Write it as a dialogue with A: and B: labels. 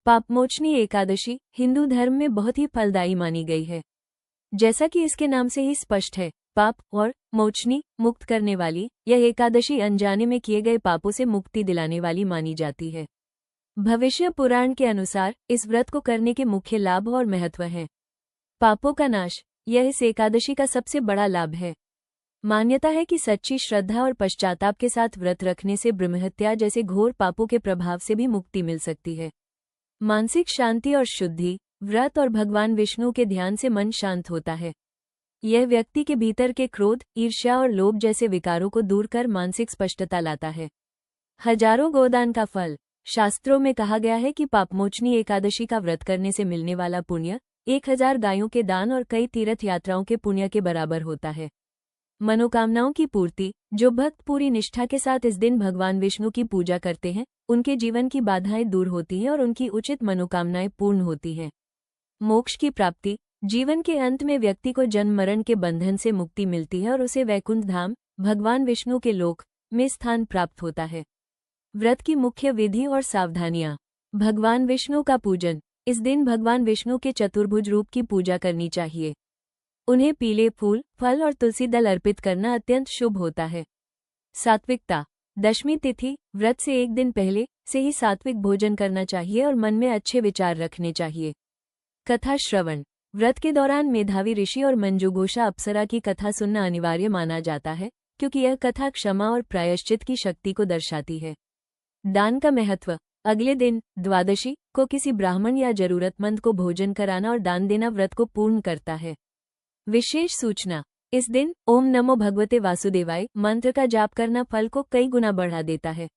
A: पापमोचनी एकादशी हिंदू धर्म में बहुत ही फलदायी मानी गई है। जैसा कि इसके नाम से ही स्पष्ट है, पाप और मोचनी मुक्त करने वाली, यह एकादशी अनजाने में किए गए पापों से मुक्ति दिलाने वाली मानी जाती है। भविष्य पुराण के अनुसार इस व्रत को करने के मुख्य लाभ और महत्व हैं। पापों का नाश, यह इस एकादशी का सबसे बड़ा लाभ है। मान्यता है कि सच्ची श्रद्धा और पश्चाताप के साथ व्रत रखने से ब्रह्महत्या जैसे घोर पापों के प्रभाव से भी मुक्ति मिल सकती है। मानसिक शांति और शुद्धि, व्रत और भगवान विष्णु के ध्यान से मन शांत होता है। यह व्यक्ति के भीतर के क्रोध, ईर्ष्या और लोभ जैसे विकारों को दूर कर मानसिक स्पष्टता लाता है। हजारों गोदान का फल, शास्त्रों में कहा गया है कि पापमोचनी एकादशी का व्रत करने से मिलने वाला पुण्य 1000 गायों के दान और कई तीर्थ यात्राओं के पुण्य के बराबर होता है। मनोकामनाओं की पूर्ति, जो भक्त पूरी निष्ठा के साथ इस दिन भगवान विष्णु की पूजा करते हैं, उनके जीवन की बाधाएं दूर होती हैं और उनकी उचित मनोकामनाएं पूर्ण होती हैं। मोक्ष की प्राप्ति, जीवन के अंत में व्यक्ति को जन्म मरण के बंधन से मुक्ति मिलती है और उसे वैकुंठ धाम, भगवान विष्णु के लोक में स्थान प्राप्त होता है। व्रत की मुख्य विधि और सावधानियां। भगवान विष्णु का पूजन, इस दिन भगवान विष्णु के चतुर्भुज रूप की पूजा करनी चाहिए। उन्हें पीले फूल, फल और तुलसी दल अर्पित करना अत्यंत शुभ होता है। सात्विकता, दशमी तिथि, व्रत से एक दिन पहले से ही सात्विक भोजन करना चाहिए और मन में अच्छे विचार रखने चाहिए। कथा श्रवण, व्रत के दौरान मेधावी ऋषि और मंजूघोषा अप्सरा की कथा सुनना अनिवार्य माना जाता है, क्योंकि यह कथा क्षमा और प्रायश्चित की शक्ति को दर्शाती है। दान का महत्व, अगले दिन द्वादशी को किसी ब्राह्मण या जरूरतमंद को भोजन कराना और दान देना व्रत को पूर्ण करता है। विशेष सूचना, इस दिन ओम नमो भगवते वासुदेवाय मंत्र का जाप करना फल को कई गुना बढ़ा देता है।